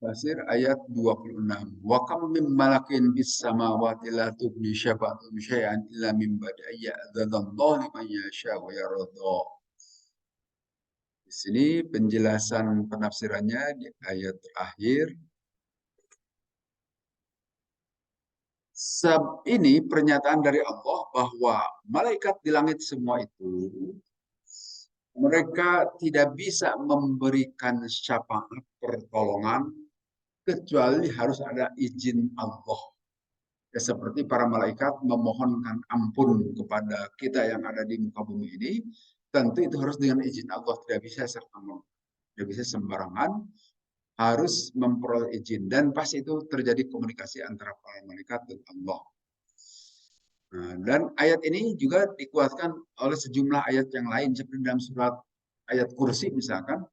Basir ayat 26. Wa kam min malakin bis samawati la tughni syafa'atuhum syai'an illa min ba'di an ya'dzanallahu liman yasha wa yarda. Di sini penjelasan penafsirannya di ayat terakhir. Ini pernyataan dari Allah bahwa malaikat di langit semua itu mereka tidak bisa memberikan syafaat pertolongan kecuali harus ada izin Allah. Ya, seperti para malaikat memohonkan ampun kepada kita yang ada di muka bumi ini, tentu itu harus dengan izin Allah, tidak bisa serta-merta, tidak bisa sembarangan, harus memperoleh izin dan pas itu terjadi komunikasi antara para malaikat dan Allah. Nah, dan ayat ini juga dikuatkan oleh sejumlah ayat yang lain seperti dalam surat ayat kursi misalkan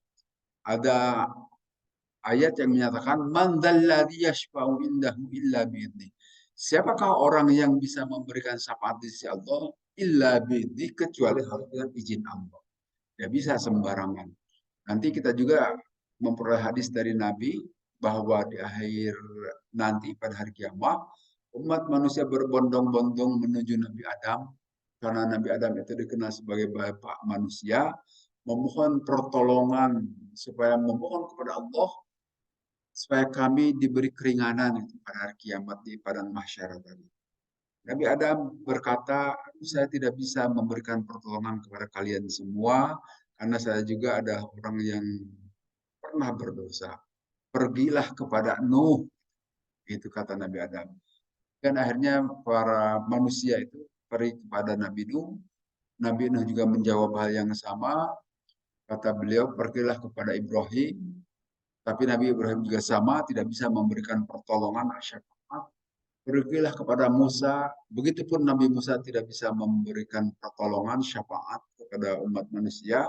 ada ayat yang menyatakan man dzalladzi yashfa'u indahu illa bi'idznih. Siapakah orang yang bisa memberikan syafaat di sisi Allah illa bi'idznih kecuali harus dengan izin Allah. Tidak bisa sembarangan. Nanti kita juga memperoleh hadis dari Nabi bahwa di akhir nanti pada hari kiamat umat manusia berbondong-bondong menuju Nabi Adam karena Nabi Adam itu dikenal sebagai bapak manusia memohon pertolongan supaya memohon kepada Allah supaya kami diberi keringanan pada hari kiamat di padang mahsyar tadi. Nabi Adam berkata, saya tidak bisa memberikan pertolongan kepada kalian semua karena saya juga ada orang yang pernah berdosa. Pergilah kepada Nuh, itu kata Nabi Adam. Dan akhirnya para manusia itu pergi kepada Nabi Nuh. Nabi Nuh juga menjawab hal yang sama. Kata beliau, pergilah kepada Ibrahim. Tapi Nabi Ibrahim juga sama, tidak bisa memberikan pertolongan syafaat. Pergilah kepada Musa. Begitupun Nabi Musa tidak bisa memberikan pertolongan syafaat kepada umat manusia.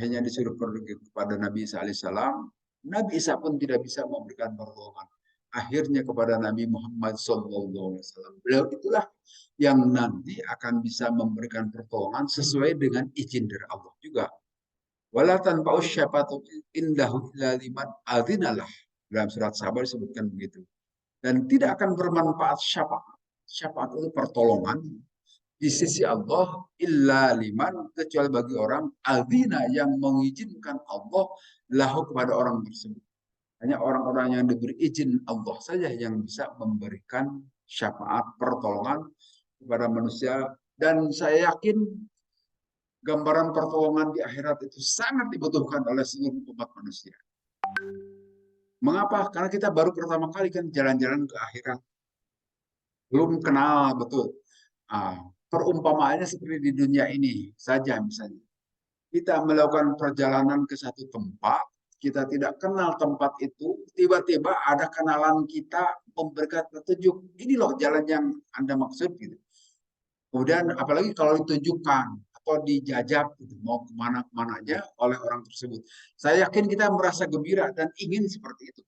Hanya disuruh pergi kepada Nabi Isa alaihissalam. Nabi Isa pun tidak bisa memberikan pertolongan. Akhirnya kepada Nabi Muhammad SAW. Beliau itulah yang nanti akan bisa memberikan pertolongan sesuai dengan izin dari Allah juga. Wala tanfa'u syafa'atu indahu illa liman adzinalah. Dalam surat Sabar disebutkan begitu. Dan tidak akan bermanfaat syafaat. Syafaat itu pertolongan di sisi Allah illa liman kecuali bagi orang adzina yang mengizinkan Allah lahu kepada orang tersebut. Hanya orang-orang yang diberi izin Allah saja yang bisa memberikan syafaat pertolongan kepada manusia dan saya yakin gambaran pertolongan di akhirat itu sangat dibutuhkan oleh seluruh umat manusia. Mengapa? Karena kita baru pertama kali kan jalan-jalan ke akhirat. Belum kenal betul. Ah, perumpamaannya seperti di dunia ini saja misalnya. Kita melakukan perjalanan ke satu tempat, kita tidak kenal tempat itu, tiba-tiba ada kenalan kita memberikan petunjuk. Ini loh jalan yang Anda maksud gitu. Kemudian apalagi kalau ditunjukkan atau dijajak gitu, mau kemana-kemana aja oleh orang tersebut. Saya yakin kita merasa gembira dan ingin seperti itu.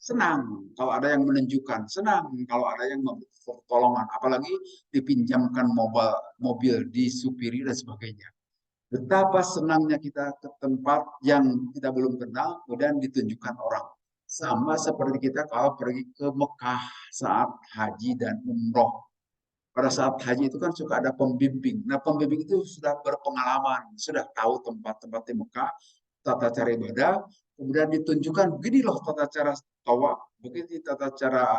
Senang kalau ada yang menunjukkan, senang kalau ada yang memberi pertolongan, apalagi dipinjamkan mobil, disupiri dan sebagainya. Betapa senangnya kita ke tempat yang kita belum kenal, kemudian ditunjukkan orang. Sama seperti kita kalau pergi ke Mekah saat haji dan umroh. Pada saat haji itu kan suka ada pembimbing. Nah, pembimbing itu sudah berpengalaman, sudah tahu tempat-tempat di Mekah, tata cara ibadah, kemudian ditunjukkan begini loh tata cara tawaf, begini tata cara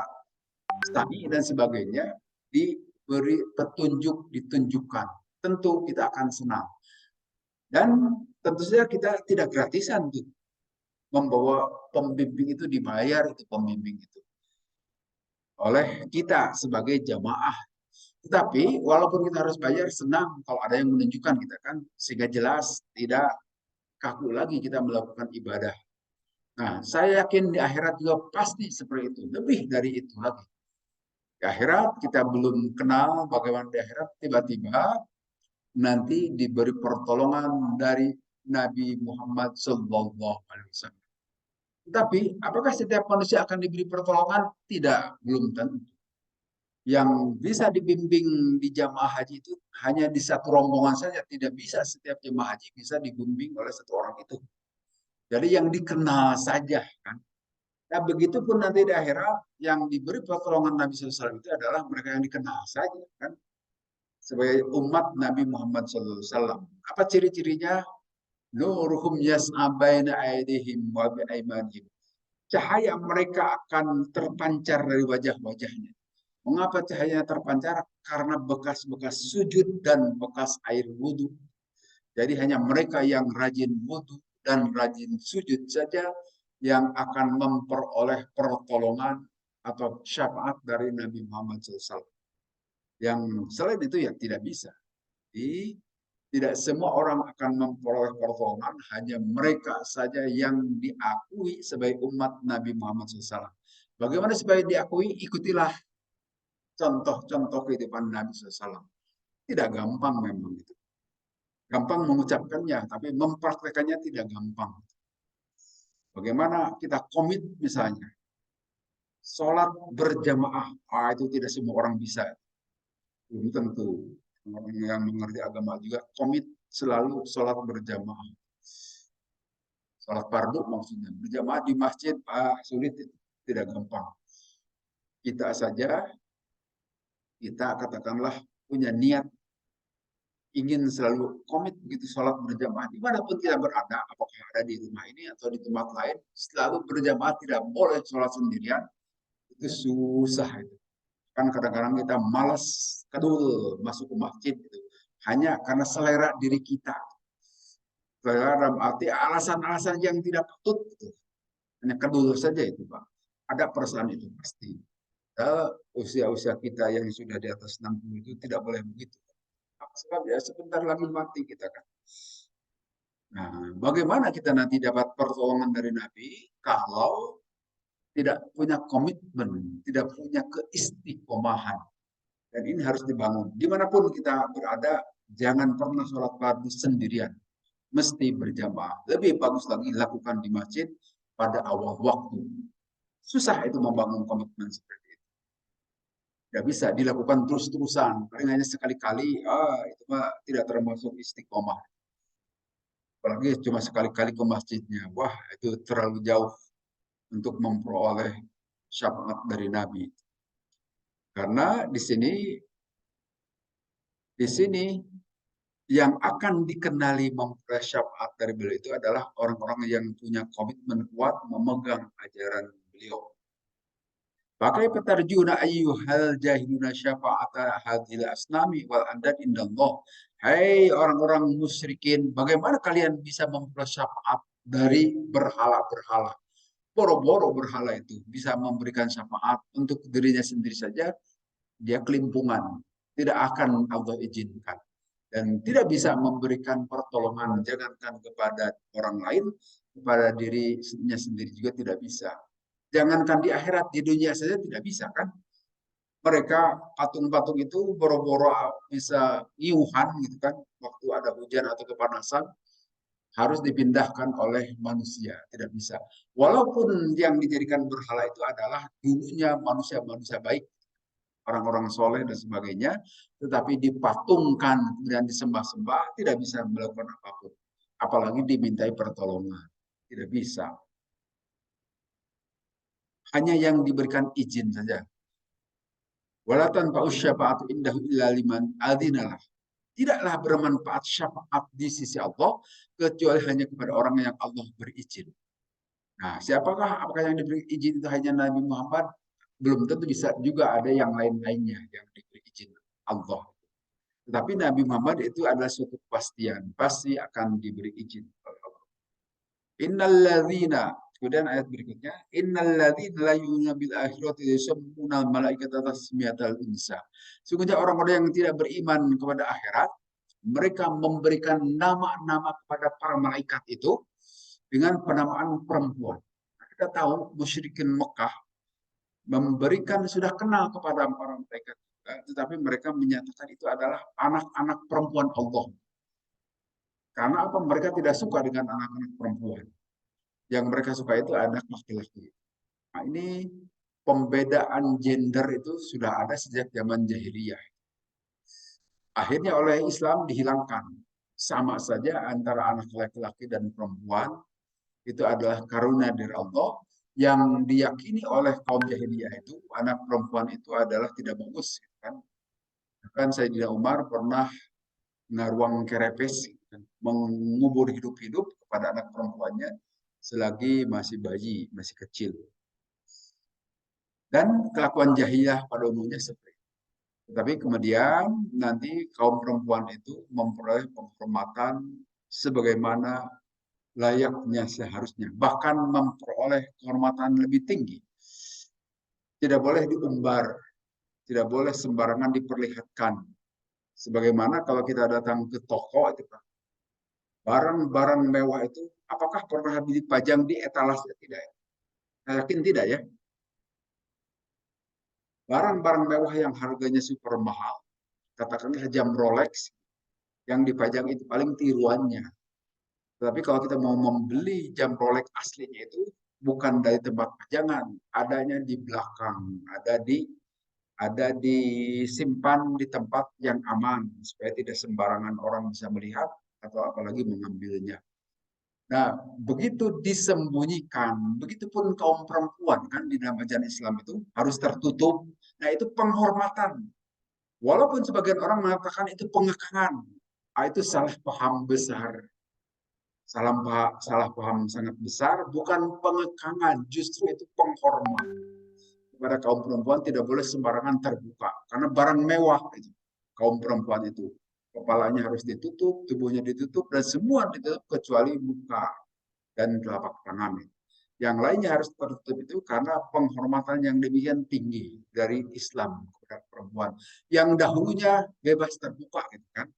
sa'i dan sebagainya, diberi petunjuk, ditunjukkan. Tentu kita akan senang. Dan tentu saja kita tidak gratisan tuh membawa pembimbing itu dibayar itu pembimbing itu oleh kita sebagai jamaah. Tetapi walaupun kita harus bayar, senang kalau ada yang menunjukkan kita kan, sehingga jelas tidak kaku lagi kita melakukan ibadah. Nah, saya yakin di akhirat juga pasti seperti itu, lebih dari itu lagi. Di akhirat kita belum kenal bagaimana di akhirat, tiba-tiba nanti diberi pertolongan dari Nabi Muhammad SAW. Tetapi apakah setiap manusia akan diberi pertolongan? Tidak, belum tentu. Yang bisa dibimbing di jamaah haji itu hanya di satu rombongan saja. Tidak bisa setiap jamaah haji bisa dibimbing oleh satu orang itu. Jadi yang dikenal saja kan. Nah, begitupun nanti di akhirat yang diberi pertolongan Nabi SAW itu adalah mereka yang dikenal saja kan. Sebagai umat Nabi Muhammad SAW. Apa ciri-cirinya? Nuruhum yas'a baina aydihim wa bi'aimanihim. Cahaya mereka akan terpancar dari wajah-wajahnya. Mengapa cahayanya terpancar? Karena bekas-bekas sujud dan bekas air wudhu. Jadi hanya mereka yang rajin wudhu dan rajin sujud saja yang akan memperoleh pertolongan atau syafaat dari Nabi Muhammad SAW. Yang selain itu ya tidak bisa. Jadi tidak semua orang akan memperoleh pertolongan, hanya mereka saja yang diakui sebagai umat Nabi Muhammad SAW. Bagaimana supaya diakui? Ikutilah contoh-contoh kehidupan Nabi SAW. Tidak gampang memang itu. Gampang mengucapkannya, tapi mempraktekannya tidak gampang. Bagaimana kita komit misalnya, sholat berjamaah, itu tidak semua orang bisa. Belum tentu. Orang yang mengerti agama juga komit selalu sholat berjamaah. Sholat fardu maksudnya. Berjamaah di masjid, sulit, tidak gampang. Kita saja, kita katakanlah punya niat ingin selalu komit begitu sholat berjamaah dimanapun kita berada, apakah ada di rumah ini atau di tempat lain, selalu berjamaah, tidak boleh sholat sendirian, itu susah itu. Kan kadang-kadang kita malas kedul masuk ke masjid gitu. Hanya karena selera diri kita. Selera dalam arti alasan-alasan yang tidak patut gitu. Hanya kedul saja itu Pak. Ada perasaan itu pasti. Usia-usia kita yang sudah di atas 60 itu tidak boleh begitu. Sebab ya sebentar lagi mati kita kan. Nah, bagaimana kita nanti dapat pertolongan dari Nabi kalau tidak punya komitmen, tidak punya keistiqomahan. Dan ini harus dibangun. Dimanapun kita berada, jangan pernah sholat fardu sendirian. Mesti berjamaah. Lebih bagus lagi lakukan di masjid pada awal waktu. Susah itu membangun komitmen seperti itu. Tidak bisa dilakukan terus-terusan. Paling hanya sekali-kali, itu mah tidak termasuk istiqomah. Apalagi cuma sekali-kali ke masjidnya. Wah, itu terlalu jauh untuk memperoleh syafaat dari Nabi. Karena di sini yang akan dikenali memperoleh syafaat dari beliau itu adalah orang-orang yang punya komitmen kuat memegang ajaran beliau. Pakai petarjuna ayyuhal jahiluna syafa'ata hadil asnami wal andad indallah. Hai orang-orang musyrikin, bagaimana kalian bisa memperoleh syafaat dari berhala-berhala? Boro-boro berhala itu bisa memberikan syafaat untuk dirinya sendiri saja, dia kelimpungan. Tidak akan Allah izinkan. Dan tidak bisa memberikan pertolongan, jangankan kepada orang lain, kepada dirinya sendiri juga tidak bisa. Jangankan di akhirat, di dunia saja tidak bisa kan. Mereka patung-patung itu boro-boro bisa iuhan gitu kan, waktu ada hujan atau kepanasan, harus dipindahkan oleh manusia, tidak bisa. Walaupun yang dijadikan berhala itu adalah dulunya manusia-manusia baik, orang-orang soleh dan sebagainya, tetapi dipatungkan kemudian disembah-sembah, tidak bisa melakukan apapun. Apalagi dimintai pertolongan, tidak bisa. Hanya yang diberikan izin saja. Wala tanfa'u syafa'atu indahu illa liman adzinalah. Tidaklah bermanfaat syafaat di sisi Allah kecuali hanya kepada orang yang Allah berizin. Nah, siapakah apakah yang diberi izin itu hanya Nabi Muhammad? Belum tentu, bisa juga ada yang lain-lainnya yang diberi izin Allah. Tetapi Nabi Muhammad itu adalah suatu kepastian, pasti akan diberi izin oleh Allah. Innalladzina, kemudian ayat berikutnya, innalladzina la yu'minuna bil akhirati yusammuna malaikata tasmiyatal insa. Sungguhnya orang-orang yang tidak beriman kepada akhirat, mereka memberikan nama-nama kepada para malaikat itu dengan penamaan perempuan. Kita tahu musyrikin Mekah memberikan, sudah kenal kepada para malaikat, tetapi mereka menyatakan itu adalah anak-anak perempuan Allah. Karena apa? Mereka tidak suka dengan anak-anak perempuan. Yang mereka suka itu anak laki-laki. Nah, ini pembedaan gender itu sudah ada sejak zaman jahiliyah. Akhirnya oleh Islam dihilangkan. Sama saja antara anak laki-laki dan perempuan. itu adalah karunia dari Allah yang diyakini oleh kaum jahiliyah itu anak perempuan itu adalah tidak bagus kan. Bahkan Sayyidina Umar pernah ngaruang kerepes mengubur hidup-hidup kepada anak perempuannya selagi masih bayi, masih kecil. Dan kelakuan jahiliyah pada umumnya seperti itu. Tetapi kemudian nanti kaum perempuan itu memperoleh penghormatan sebagaimana layaknya seharusnya. Bahkan memperoleh kehormatan lebih tinggi. Tidak boleh diumbar, tidak boleh sembarangan diperlihatkan. Sebagaimana kalau kita datang ke toko itu Pak, barang-barang mewah itu apakah pernah dipajang di etalase? Tidak ya? Saya yakin tidak ya. Barang-barang mewah yang harganya super mahal, katakanlah jam Rolex, yang dipajang itu paling tiruannya. Tetapi kalau kita mau membeli jam Rolex aslinya itu bukan dari tempat pajangan, adanya di belakang, ada disimpan di tempat yang aman supaya tidak sembarangan orang bisa melihat atau apalagi mengambilnya. Nah, begitu disembunyikan, begitupun kaum perempuan kan di dalam ajaran Islam itu harus tertutup. Nah, itu penghormatan. Walaupun sebagian orang mengatakan itu pengekangan, itu salah paham besar. Salah paham sangat besar, bukan pengekangan, justru itu penghormatan. Kepada kaum perempuan tidak boleh sembarangan terbuka, karena barang mewah itu. Kaum perempuan itu. Kepalanya harus ditutup, tubuhnya ditutup, dan semua ditutup kecuali muka dan telapak tangan. Yang lainnya harus tertutup itu karena penghormatan yang demikian tinggi dari Islam kepada perempuan. Yang dahulunya bebas terbuka gitu kan.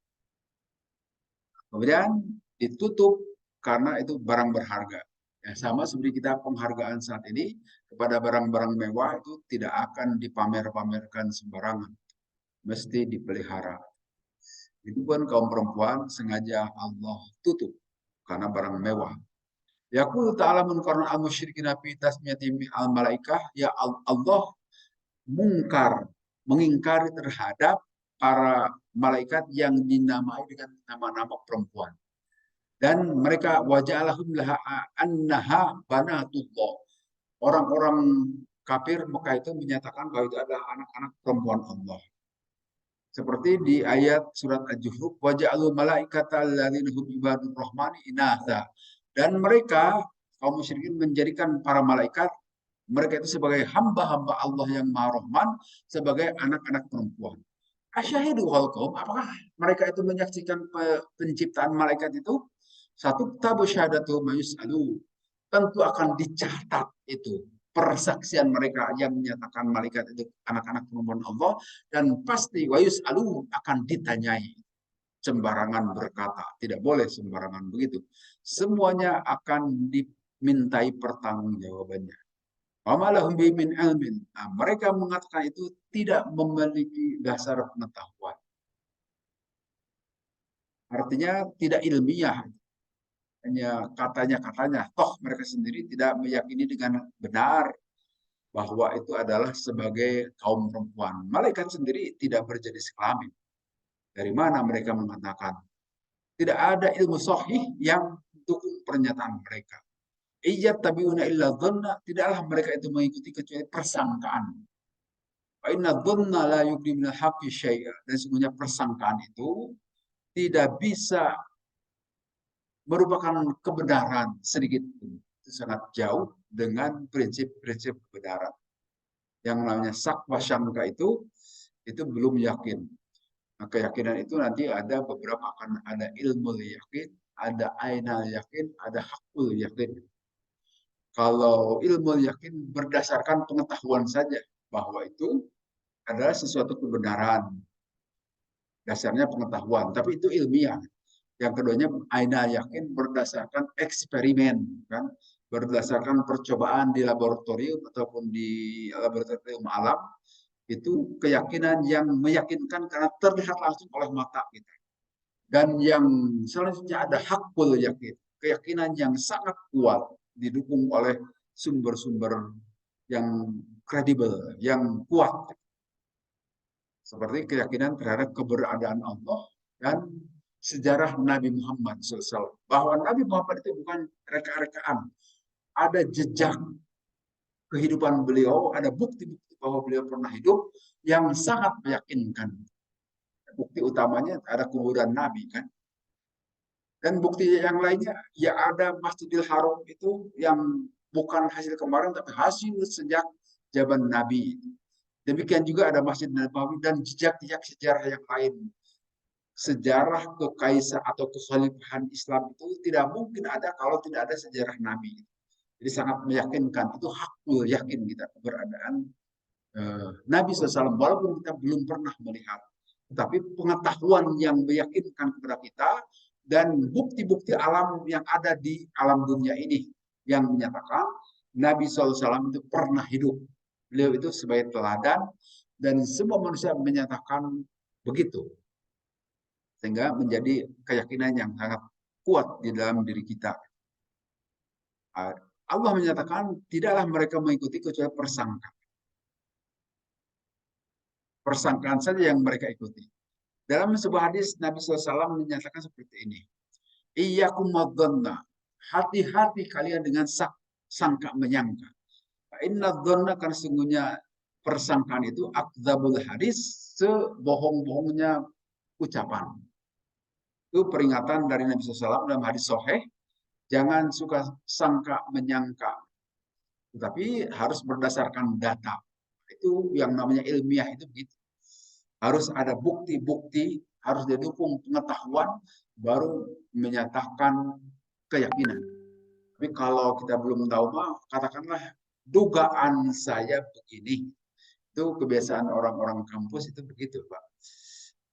Kemudian ditutup karena itu barang berharga. Ya, sama seperti kita penghargaan saat ini kepada barang-barang mewah itu tidak akan dipamer-pamerkan sembarangan. Mesti dipelihara. Itu pun kaum perempuan sengaja Allah tutup karena barang mewah. Yaqulu ta'ala munkarun al-musyrikin fi tasmiyati al-malaikah, ya Allah mungkar, mengingkari terhadap para malaikat yang dinamai dengan nama-nama perempuan. Dan mereka waja'alahum laha annaha banatullah. Orang-orang kafir Mekah itu menyatakan bahwa itu adalah anak-anak perempuan Allah. Seperti di ayat surat Al-Juhud, waja'alul malaikata alladzina hum ibadur rahmani inatha. Dan mereka kaum musyrikin menjadikan para malaikat mereka itu sebagai hamba-hamba Allah yang Maha Rahman, sebagai anak-anak perempuan. Asyahidu khalqahum, apakah mereka itu menyaksikan penciptaan malaikat itu? Satu tabu syahadatu mayus'alu, tentu akan dicatat itu persaksian mereka yang menyatakan malaikat itu anak-anak perempuan Allah, dan pasti wayus alu akan ditanyai. Sembarangan berkata, tidak boleh sembarangan begitu. Semuanya akan dimintai pertanggungjawabannya. Wamalahum min ilmin. Nah, mereka mengatakan itu tidak memiliki dasar pengetahuan. Artinya tidak ilmiah. Hanya katanya-katanya. Toh mereka sendiri tidak meyakini dengan benar bahwa itu adalah sebagai kaum perempuan. Malaikat sendiri tidak berjenis kelamin. Dari mana mereka mengatakan? Tidak ada ilmu sahih yang mendukung pernyataan mereka. Iyat tabiuna illa dhanna, tidaklah mereka itu mengikuti kecuali persangkaan. Fa inna dhanna la yughni minal haqqi syai'a. Dan sebenarnya persangkaan itu tidak bisa merupakan kebenaran sedikit pun. Itu sangat jauh dengan prinsip-prinsip kebenaran. Yang namanya sakwa syangka itu belum yakin. Nah, keyakinan itu nanti ada beberapa, akan ada ilmu yakin, ada ainal yakin, ada hakul yakin. Kalau ilmu yakin berdasarkan pengetahuan saja bahwa itu adalah sesuatu kebenaran, dasarnya pengetahuan, tapi itu ilmiah. Yang keduanya ainal yakin berdasarkan eksperimen, kan? Berdasarkan percobaan di laboratorium ataupun di laboratorium alam, itu keyakinan yang meyakinkan karena terlihat langsung oleh mata kita. Dan yang selanjutnya ada hakul yakin, keyakinan yang sangat kuat didukung oleh sumber-sumber yang kredibel, yang kuat. Seperti keyakinan terhadap keberadaan Allah dan sejarah Nabi Muhammad SAW. Bahwa Nabi Muhammad itu bukan reka-rekaan. Ada jejak kehidupan beliau, ada bukti-bukti bahwa beliau pernah hidup yang sangat meyakinkan. Bukti utamanya ada kuburan Nabi kan. Dan bukti yang lainnya ya ada Masjidil Haram itu yang bukan hasil kemarin tapi hasil sejak zaman Nabi. Demikian juga ada Masjid Nabawi dan jejak-jejak sejarah yang lain. Sejarah kekaisaran atau kekhalifahan Islam itu tidak mungkin ada kalau tidak ada sejarah Nabi. Jadi sangat meyakinkan, itu hakul yakin kita keberadaan Nabi SAW walaupun kita belum pernah melihat. Tapi pengetahuan yang meyakinkan kepada kita dan bukti-bukti alam yang ada di alam dunia ini yang menyatakan Nabi SAW itu pernah hidup. Beliau itu sebagai teladan dan semua manusia menyatakan begitu. Sehingga menjadi keyakinan yang sangat kuat di dalam diri kita. Allah menyatakan tidaklah mereka mengikuti kecuali persangka. Persangkaan saja yang mereka ikuti. Dalam sebuah hadis Nabi SAW menyatakan seperti ini. Iyyakum wadzanna. Hati-hati kalian dengan sangka menyangka. Inna dzanna kan sesungguhnya persangkaan itu akdzabul hadis, sebohong-bohongnya ucapan. Itu peringatan dari Nabi SAW dalam hadis sahih. Jangan suka sangka menyangka. Tetapi harus berdasarkan data. Itu yang namanya ilmiah itu begitu. Harus ada bukti-bukti, harus didukung pengetahuan, baru menyatakan keyakinan. Tapi kalau kita belum tahu, katakanlah dugaan saya begini. Itu kebiasaan orang-orang kampus itu begitu, Pak.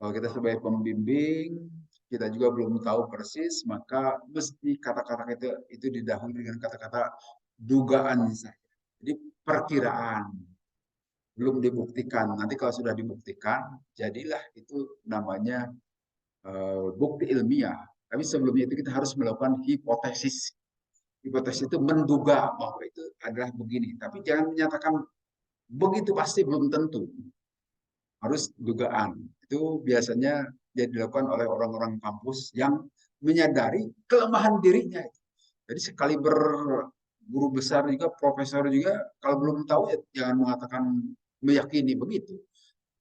Kalau kita sebagai pembimbing, kita juga belum tahu persis, maka mesti kata-kata itu didahului dengan kata-kata dugaan saya. Jadi perkiraan belum dibuktikan. Nanti kalau sudah dibuktikan, jadilah itu namanya bukti ilmiah. Tapi sebelumnya itu kita harus melakukan hipotesis. Hipotesis itu menduga bahwa itu adalah begini. Tapi jangan menyatakan begitu pasti belum tentu. Harus dugaan. Itu biasanya dilakukan oleh orang-orang kampus yang menyadari kelemahan dirinya. Jadi sekali guru besar juga, profesor juga, kalau belum tahu ya jangan mengatakan meyakini begitu.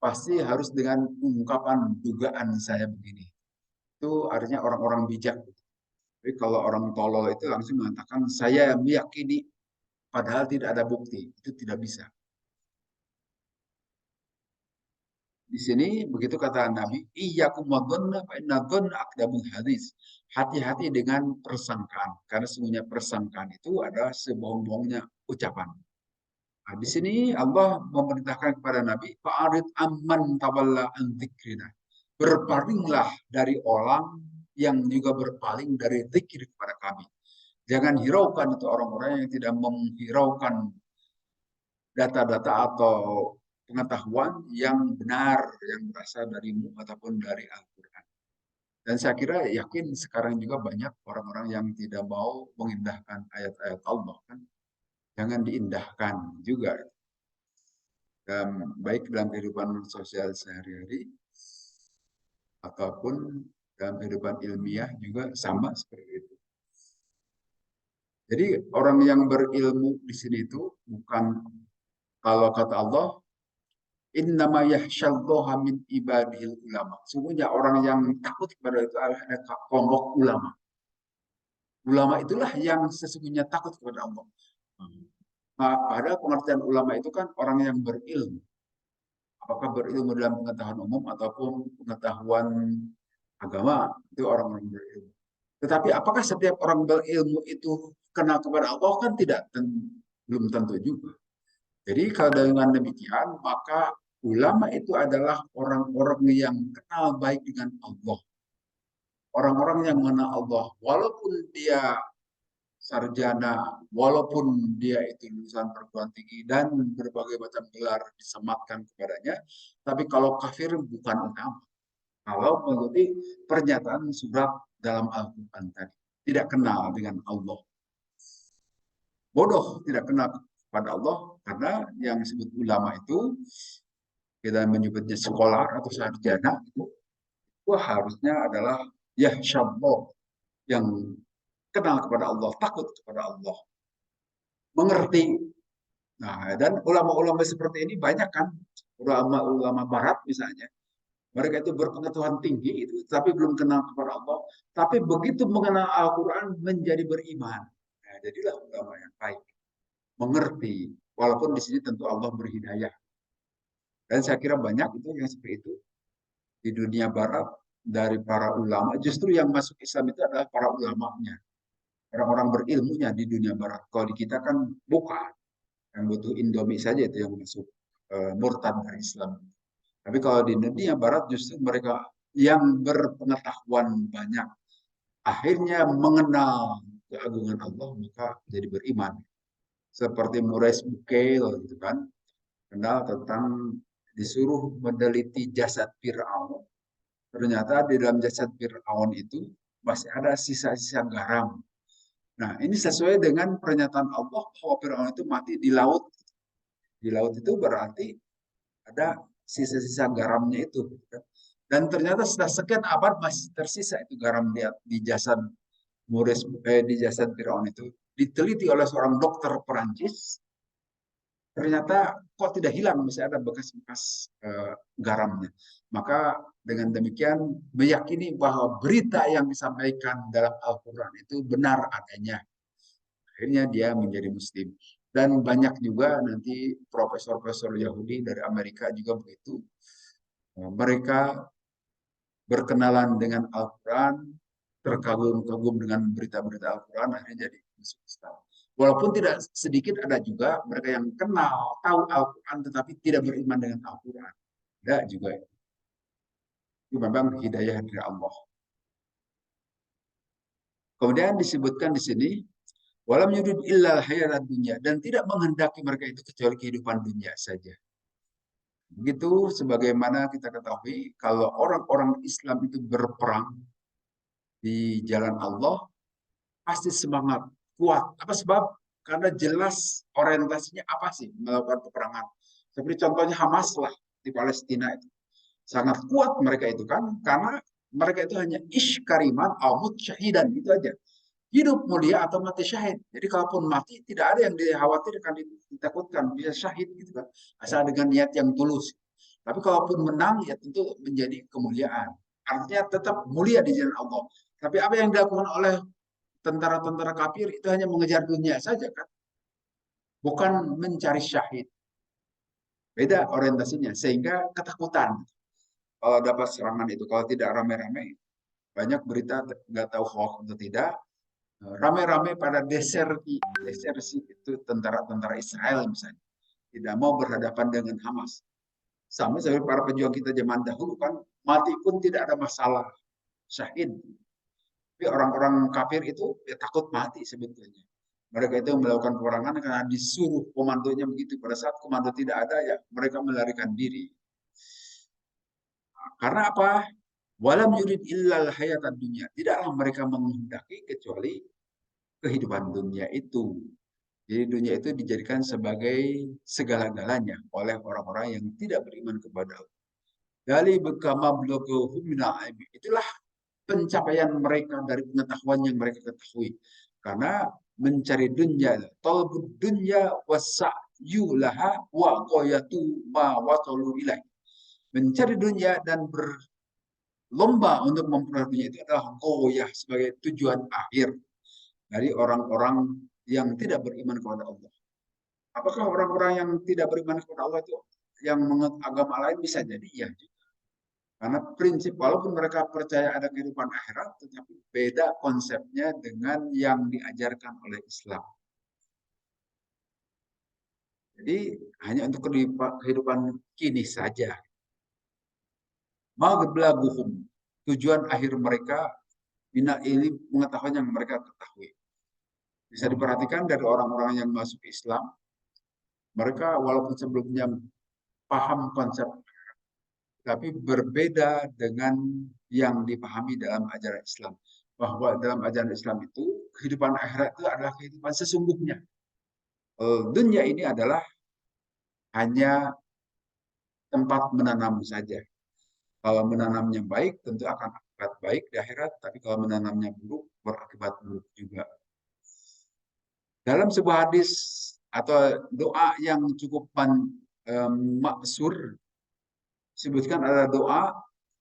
Pasti harus dengan ungkapan dugaan saya begini. Itu artinya orang-orang bijak. Tapi kalau orang tolol itu langsung mengatakan saya meyakini padahal tidak ada bukti. Itu tidak bisa. Di sini begitu kata Nabi, iyyakum wadzanna fa inna dzanna akdzabul hadis. Hati-hati dengan persangkaan karena sesungguhnya persangkaan itu adalah sebohong-bohongnya ucapan. Nah, di sini Allah memerintahkan kepada Nabi, fa'arid amman tawalla an dzikrina. Berpalinglah dari orang yang juga berpaling dari zikir kepada kami. Jangan hiraukan itu orang-orang yang tidak menghiraukan data-data atau pengetahuan yang benar yang berasal darimu ataupun dari Al-Quran. Dan saya kira yakin sekarang juga banyak orang-orang yang tidak mau mengindahkan ayat-ayat Allah kan. Jangan diindahkan juga. Baik dalam kehidupan sosial sehari-hari ataupun dalam kehidupan ilmiah juga sama seperti itu. Jadi orang yang berilmu di sini itu bukan kalau kata Allah innama yakhsyallaha min ibadihil ulama. Sungguhnya orang yang takut kepada itu adalah kelompok ulama. Ulama itulah yang sesungguhnya takut kepada Allah. Nah, padahal pengertian ulama itu kan orang yang berilmu. Apakah berilmu dalam pengetahuan umum ataupun pengetahuan agama, itu orang-orang berilmu. Tetapi apakah setiap orang berilmu itu kenal kepada Allah kan tidak, belum tentu juga. Jadi kalau dengan demikian, maka ulama itu adalah orang-orang yang kenal baik dengan Allah. Orang-orang yang mengenal Allah, walaupun dia sarjana, walaupun dia itu lulusan perguruan tinggi dan berbagai macam gelar disematkan kepadanya, tapi kalau kafir bukan ulama. Kalau mengikuti pernyataan surat dalam Al-Quran tadi, tidak kenal dengan Allah. Bodoh tidak kenal kepada Allah karena yang disebut ulama itu kita menyebutnya sekolah atau sarjana itu harusnya adalah Yahsyallah, yang kenal kepada Allah, takut kepada Allah, mengerti. Nah, dan ulama-ulama seperti ini banyak kan, ulama-ulama barat misalnya. Mereka itu berpengetahuan tinggi itu, tapi belum kenal kepada Allah. Tapi begitu mengenal Al-Quran menjadi beriman. Nah, jadilah ulama yang baik, mengerti. Walaupun di sini tentu Allah berhidayah. Dan saya kira banyak itu yang seperti itu di dunia Barat dari para ulama. Justru yang masuk Islam itu adalah para ulamanya, orang-orang berilmunya di dunia Barat. Kalau di kita kan bukan, yang butuh Indomie saja itu yang masuk murtad dari Islam. Tapi kalau di dunia Barat justru mereka yang berpengetahuan banyak akhirnya mengenal keagungan Allah maka jadi beriman. Seperti Maurice Bucaille gitu kan, kenal tentang disuruh meneliti jasad Fir'aun. Ternyata di dalam jasad Fir'aun itu masih ada sisa-sisa garam. Nah, ini sesuai dengan pernyataan Allah bahwa Fir'aun itu mati di laut. Di laut itu berarti ada sisa-sisa garamnya itu. Dan ternyata setelah sekian abad masih tersisa itu garam di jasad di jasad Firaun itu. Diteliti oleh seorang dokter Perancis, ternyata kok tidak hilang, masih ada bekas-bekas garamnya. Maka dengan demikian meyakini bahwa berita yang disampaikan dalam Al-Quran itu benar adanya. Akhirnya dia menjadi Muslim. Dan banyak juga nanti profesor-profesor Yahudi dari Amerika juga begitu. Mereka berkenalan dengan Al-Quran, terkagum-kagum dengan berita-berita Al-Quran, akhirnya jadi masuk Islam. Walaupun tidak sedikit ada juga mereka yang kenal, tahu Al-Quran, tetapi tidak beriman dengan Al-Quran. Ada juga. Itu memang hidayah dari Allah. Kemudian disebutkan di sini, walam yurid illal hayatad dunya, dan tidak menghendaki mereka itu kecuali kehidupan dunia saja. Begitu sebagaimana kita ketahui, kalau orang-orang Islam itu berperang di jalan Allah, pasti semangat, kuat. Apa sebab? Karena jelas orientasinya apa sih melakukan peperangan. Seperti contohnya Hamas lah di Palestina itu. Sangat kuat mereka itu kan, karena mereka itu hanya ish kariman, awmut syahidan, itu aja. Hidup mulia atau mati syahid. Jadi kalaupun mati, tidak ada yang dikhawatirkan, ditakutkan, bisa syahid gitu kan. Asal dengan niat yang tulus. Tapi kalaupun menang, ya tentu menjadi kemuliaan. Artinya tetap mulia di jalan Allah. Tapi apa yang dilakukan oleh tentara-tentara kafir itu hanya mengejar dunia saja kan, bukan mencari syahid. Beda orientasinya, sehingga ketakutan kalau dapat serangan itu, kalau tidak rame-rame. Banyak berita nggak tahu hoax atau tidak, rame-rame pada desersi, desersi itu tentara-tentara Israel misalnya, tidak mau berhadapan dengan Hamas. Sama seperti para pejuang kita zaman dahulu kan, mati pun tidak ada masalah, syahid. Tapi orang-orang kafir itu ya takut mati sebetulnya. Mereka itu melakukan peperangan karena disuruh komandonya begitu. Pada saat komando tidak ada, ya mereka melarikan diri. Karena apa? Walam yurid illal hayatan dunia. Tidaklah mereka menghendaki kecuali kehidupan dunia itu. Jadi dunia itu dijadikan sebagai segala-galanya oleh orang-orang yang tidak beriman kepada Allah. Dari bekama blogohum itulah pencapaian mereka dari pengetahuan yang mereka ketahui. Karena mencari dunia, talbud dunya wasa'yulaha wa qoyatu ma wasalu ilaih. Mencari dunia dan berlomba untuk memperoleh dunia itu adalah goyah sebagai tujuan akhir dari orang-orang yang tidak beriman kepada Allah. Apakah orang-orang yang tidak beriman kepada Allah itu yang menganut agama lain? Bisa jadi iya. Karena prinsip walaupun mereka percaya ada kehidupan akhirat, tetapi beda konsepnya dengan yang diajarkan oleh Islam. Jadi hanya untuk kehidupan kini saja. Maghlabuhum, tujuan akhir mereka bina ini pengetahuan yang mereka ketahui. Bisa diperhatikan dari orang-orang yang masuk Islam, mereka walaupun sebelumnya paham konsep, tapi berbeda dengan yang dipahami dalam ajaran Islam. Bahwa dalam ajaran Islam itu, kehidupan akhirat itu adalah kehidupan sesungguhnya. Dunia ini adalah hanya tempat menanam saja. Kalau menanamnya baik, tentu akan berakibat baik di akhirat, tapi kalau menanamnya buruk, berakibat buruk juga. Dalam sebuah hadis atau doa yang cukup maksur, sebutkan ada doa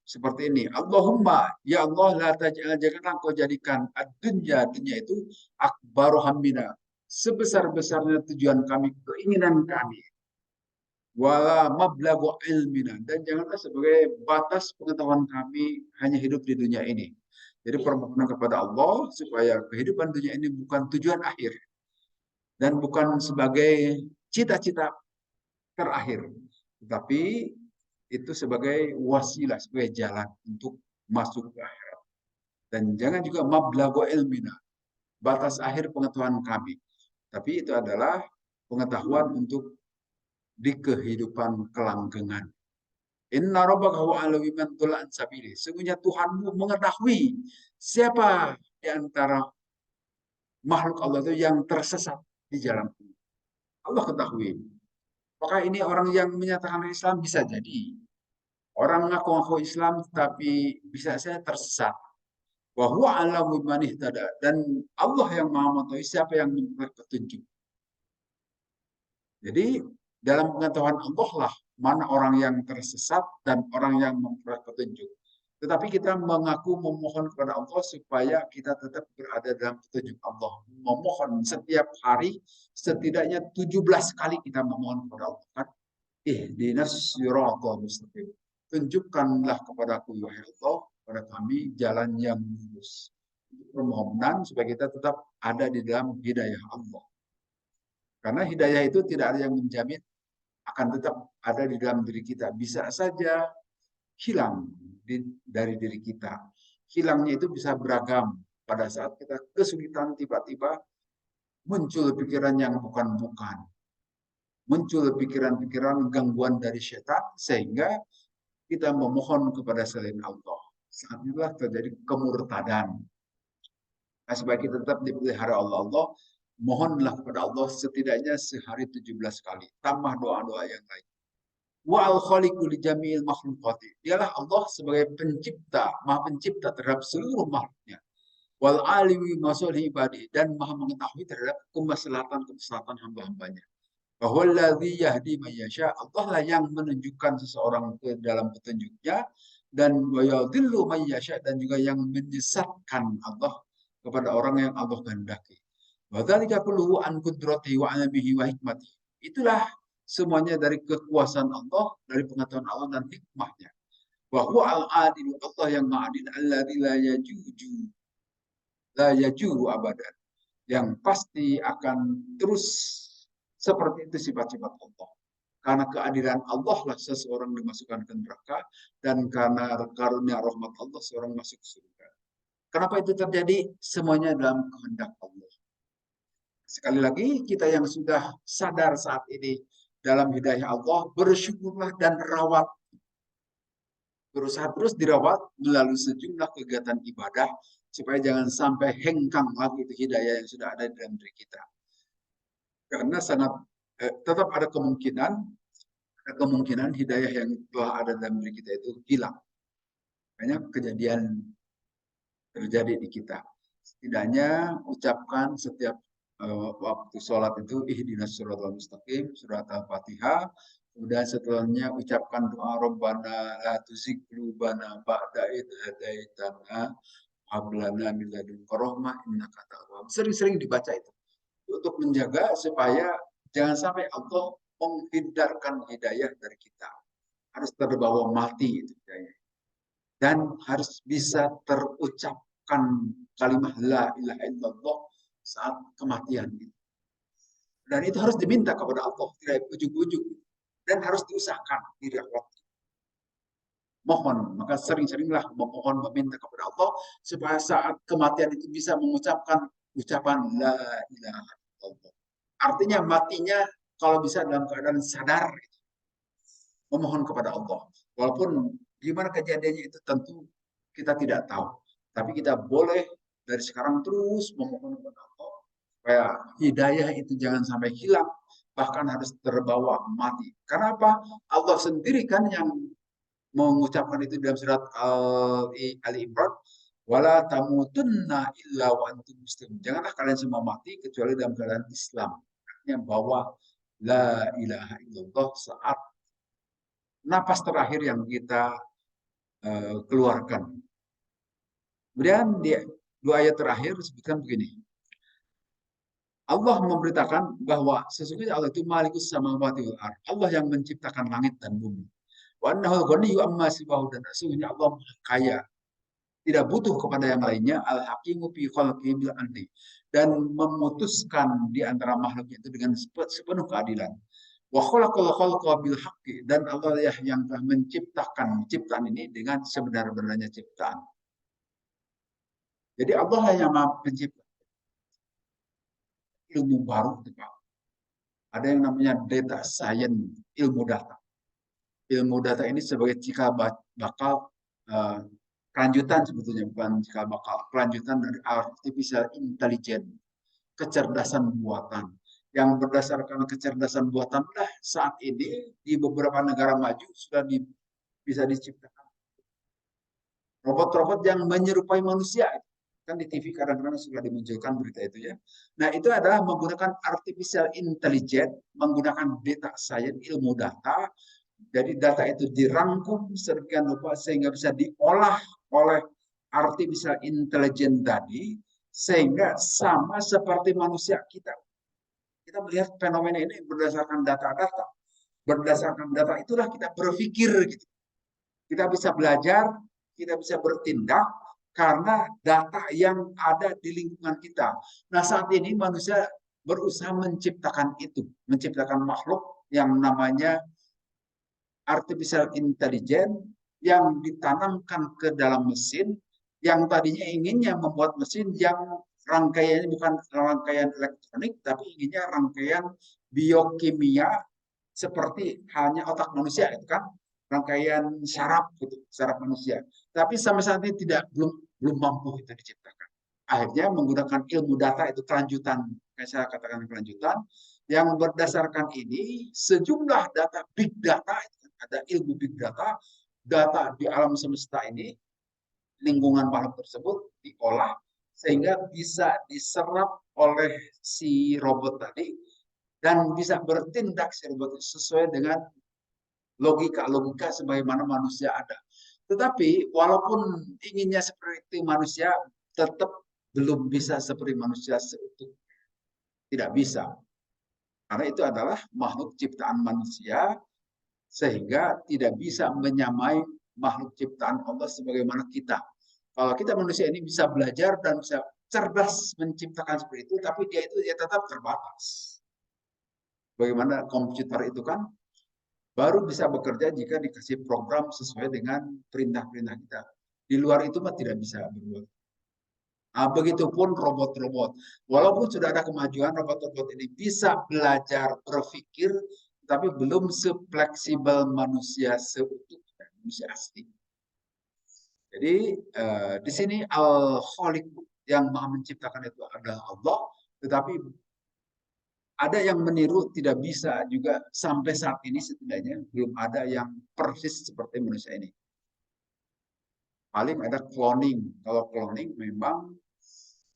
seperti ini. Allahumma, ya Allah, janganlah kau jadikan dunia itu akbaru hammina. Sebesar-besarnya tujuan kami, keinginan kami. Wala mablagu ilmina. Dan janganlah sebagai batas pengetahuan kami hanya hidup di dunia ini. Jadi permohonan kepada Allah supaya kehidupan dunia ini bukan tujuan akhir. Dan bukan sebagai cita-cita terakhir. Tetapi itu sebagai wasilah, sebagai jalan untuk masuk ke akhirat. Dan jangan juga mablagu ilmina, batas akhir pengetahuan kami. Tapi itu adalah pengetahuan untuk di kehidupan kelanggengan. Inna rabbaka huwa a'lamu biman dhalla an sabili. Sesungguhnya Tuhanmu mengetahui siapa di antara makhluk Allah itu yang tersesat di jalan Allah. Allah ketahui. Apakah ini orang yang menyatakan Islam? Bisa jadi. Orang ngaku-ngaku Islam tapi bisa saja tersesat. Wa huwa a'lamu biman ihtada. Dan Allah yang Maha mengetahui siapa yang memperoleh petunjuk. Jadi dalam pengetahuan Allah lah mana orang yang tersesat dan orang yang memperoleh petunjuk. Tetapi kita mengaku memohon kepada Allah supaya kita tetap berada dalam petunjuk Allah. Memohon setiap hari setidaknya 17 kali kita memohon kepada Allah. Kan? Ihdinas siratal mustaqim. Tunjukkanlah kepadaku wahai Allah, kepada kami jalan yang lurus. Permohonan supaya kita tetap ada di dalam hidayah Allah. Karena hidayah itu tidak ada yang menjamin akan tetap ada di dalam diri kita. Bisa saja hilang dari diri kita. Hilangnya itu bisa beragam. Pada saat kita kesulitan tiba-tiba muncul pikiran yang bukan-bukan. Muncul pikiran-pikiran gangguan dari setan sehingga kita memohon kepada selain Allah. Saat itulah terjadi kemurtadan. Nah, supaya kita tetap dipelihara Allah, mohonlah kepada Allah setidaknya sehari 17 kali. Tambah doa-doa yang lain. Wa al-khaliqu li jami'il makhluqati. Dialah Allah sebagai pencipta, maha pencipta terhadap seluruh makhluknya. Wal alimi masolhi ibadi. Dan maha mengetahui terhadap kemaslahatan hamba-hambanya. Bahwa alladzi yahdi man yasha. Allah lah yang menunjukkan seseorang ke dalam petunjuknya. Dan wa yadhillu man yasha. Dan juga yang menyesatkan Allah kepada orang yang Allah kehendaki. Wa dzalika kulluhu an qudratihi wa ilmihi wa hikmatihi. Itulah semuanya dari kekuasaan Allah, dari pengetahuan Allah dan hikmahnya. Wa huwa al-adil, Allah yang ma'adil, alladzi la yajuru abadan. Yang pasti akan terus seperti itu sifat-sifat Allah. Karena keadilan Allah lah seseorang dimasukkan ke neraka, dan karena karunia rahmat Allah seorang masuk surga. Kenapa itu terjadi? Semuanya dalam kehendak Allah. Sekali lagi, kita yang sudah sadar saat ini dalam hidayah Allah, bersyukurlah dan rawat. Berusaha terus dirawat melalui sejumlah kegiatan ibadah, supaya jangan sampai hengkang lagi itu hidayah yang sudah ada di dalam diri kita. Karena tetap ada kemungkinan hidayah yang telah ada dalam diri kita itu hilang. Banyak kejadian terjadi di kita. Setidaknya ucapkan setiap waktu sholat itu ihdinas siratal mustaqim, surat Al-Fatihah. Kemudian setelahnya ucapkan doa Rabbana la tuzigh qulubana ba'da idh hadaitana hab lana min ladunka rahmah innaka antal wahhab. Sering-sering dibaca itu untuk menjaga supaya jangan sampai Allah menghindarkan hidayah dari kita. Harus terbawa mati itu hidayah. Dan harus bisa terucapkan kalimat la ilaha illallah saat kematian itu. Dan itu harus diminta kepada Allah, tidak ujug-ujug. Dan harus diusahakan diri Allah. Mohon, maka sering-seringlah memohon, meminta kepada Allah supaya saat kematian itu bisa mengucapkan ucapan la ilaha illallah. Artinya matinya kalau bisa dalam keadaan sadar, memohon kepada Allah. Walaupun gimana kejadiannya itu tentu kita tidak tahu. Tapi kita boleh dari sekarang terus memohon kepada Allah supaya hidayah itu jangan sampai hilang, bahkan harus terbawa mati. Karena apa? Allah sendiri kan yang mengucapkan itu dalam surat Ali Imran, wala tamutunna illa wa antum muslimun. Janganlah kalian semua mati kecuali dalam keadaan Islam. Artinya bahwa la ilaha illallah saat napas terakhir yang kita keluarkan. Kemudian di dua ayat terakhir disebutkan begini. Allah memberitakan bahwa sesungguhnya Allah itu malikus samawati wal ardh. Allah yang menciptakan langit dan bumi. Wa annahu ghaniyyu amma siwahu, dan sesungguhnya Allah kaya, tidak butuh kepada yang lainnya, al-hakimu fi khalqihi bil adli, dan memutuskan di antara makhluknya itu dengan sepenuh keadilan. Wa khalaqal khalqa bil haqqi, dan Allah yang telah menciptakan ciptaan ini dengan sebenar-benarnya ciptaan. Jadi Allah yang Maha Pencipta. Ilmu baru itu Pak. Ada yang namanya data science, ilmu data. Ilmu data ini sebagai cikal bakal uh, kelanjutan, sebetulnya bukan cikal bakal, kelanjutan dari artificial intelligence, kecerdasan buatan. Yang berdasarkan kecerdasan buatan lah saat ini di beberapa negara maju sudah bisa diciptakan robot-robot yang menyerupai manusia. Kan di TV kadang-kadang sudah dimunculkan berita itu ya. Nah, itu adalah menggunakan artificial intelligence, menggunakan data science, ilmu data. Jadi data itu dirangkum sedemikian rupa sehingga bisa diolah oleh artificial intelligence tadi, sehingga sama seperti manusia kita. Kita melihat fenomena ini berdasarkan data-data. Berdasarkan data itulah kita berpikir gitu. Kita bisa belajar, kita bisa bertindak karena data yang ada di lingkungan kita. Nah, saat ini manusia berusaha menciptakan itu, menciptakan makhluk yang namanya artificial intelligence yang ditanamkan ke dalam mesin, yang tadinya inginnya membuat mesin yang rangkaiannya bukan rangkaian elektronik, tapi inginnya rangkaian biokimia seperti hanya otak manusia, itu kan rangkaian saraf gitu, saraf manusia. Tapi sampai saat ini belum mampu itu diciptakan. Akhirnya menggunakan ilmu data itu kelanjutan, kayak saya katakan kelanjutan, yang berdasarkan ini sejumlah data big data, ada ilmu big data, data di alam semesta ini, lingkungan makhluk tersebut diolah sehingga bisa diserap oleh si robot tadi dan bisa bertindak si robot sesuai dengan logika-logika sebagaimana manusia ada. Tetapi walaupun inginnya seperti manusia, tetap belum bisa seperti manusia seutuhnya. Tidak bisa. Karena itu adalah makhluk ciptaan manusia, sehingga tidak bisa menyamai makhluk ciptaan Allah sebagaimana kita. Kalau kita manusia ini bisa belajar dan bisa cerdas menciptakan seperti itu, tapi dia itu ya tetap terbatas. Bagaimana komputer itu kan baru bisa bekerja jika dikasih program sesuai dengan perintah-perintah kita. Di luar itu mah tidak bisa berbuat. Nah, begitupun robot-robot. Walaupun sudah ada kemajuan, robot-robot ini bisa belajar berpikir, tapi belum sefleksibel manusia seutuhnya, manusia asli. Jadi di sini Al-Khaliq yang Maha menciptakan itu adalah Allah, tetapi ada yang meniru, tidak bisa juga sampai saat ini setidaknya belum ada yang persis seperti manusia ini. Paling ada cloning. Kalau cloning memang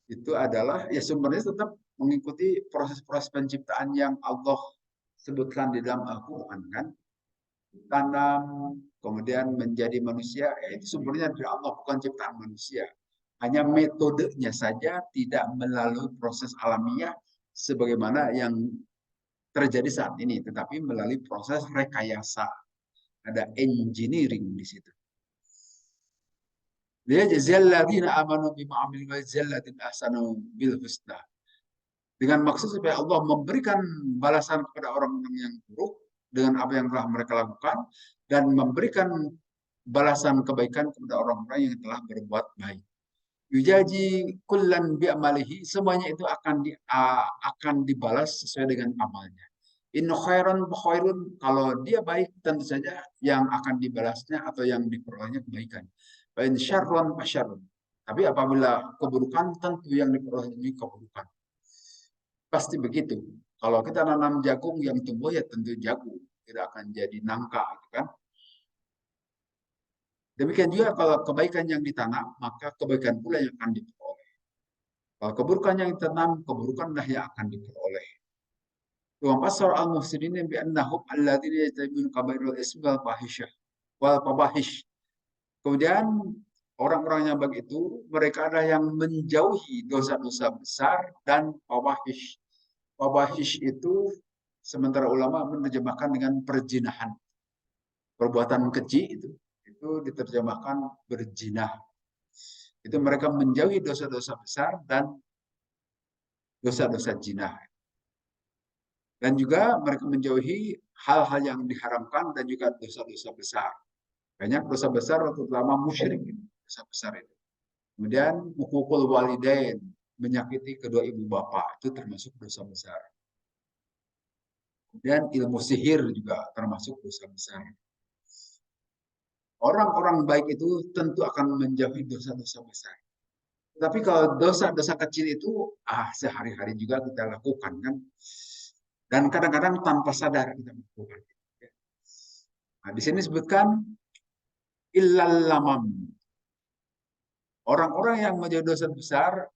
itu adalah ya sumbernya tetap mengikuti proses-proses penciptaan yang Allah sebutkan di dalam Al-Quran kan. Tanam, kemudian menjadi manusia, itu sumbernya dari Allah, bukan ciptaan manusia. Hanya metodenya saja tidak melalui proses alamiah sebagaimana yang terjadi saat ini, tetapi melalui proses rekayasa. Ada engineering di situ. Dengan maksud supaya Allah memberikan balasan kepada orang-orang yang buruk dengan apa yang telah mereka lakukan dan memberikan balasan kebaikan kepada orang-orang yang telah berbuat baik. Yujaji kullan bi'amalihi, semuanya itu akan dibalas sesuai dengan amalnya. In khairan khairun, kalau dia baik tentu saja yang akan dibalasnya atau yang diperolehnya kebaikan. Wa in syarran fasyarrun. Tapi apabila keburukan tentu yang diperolehnya keburukan. Pasti begitu. Kalau kita nanam jagung yang tumbuh ya tentu jagung, tidak akan jadi nangka, kan? Demikian juga kalau kebaikan yang ditanam, maka kebaikan pula yang akan diperoleh. Kalau keburukan yang ditanam, keburukanlah yang akan diperoleh. Wa basar al-muhsinin bi annahum alladziina yajtanibuna kaba'irul ismi wal fahisyah wal fawahish. Kemudian orang-orang yang baik itu mereka ada yang menjauhi dosa-dosa besar dan fawahish. Fawahish itu sementara ulama menerjemahkan dengan perzinahan. Perbuatan keji itu diterjemahkan berzina. Itu mereka menjauhi dosa-dosa besar dan dosa-dosa zina. Dan juga mereka menjauhi hal-hal yang diharamkan dan juga dosa-dosa besar. Banyak dosa besar terutama musyrik, dosa besar itu. Kemudian hukukul walidain, menyakiti kedua ibu bapak, itu termasuk dosa besar. Kemudian ilmu sihir juga termasuk dosa besar. Orang-orang baik itu tentu akan menjauhi dosa-dosa besar. Tapi kalau dosa-dosa kecil itu sehari-hari juga kita lakukan kan. Dan kadang-kadang tanpa sadar kita melakukan. Nah, di sini disebutkan illal lamam. Orang-orang yang menjadi dosa besar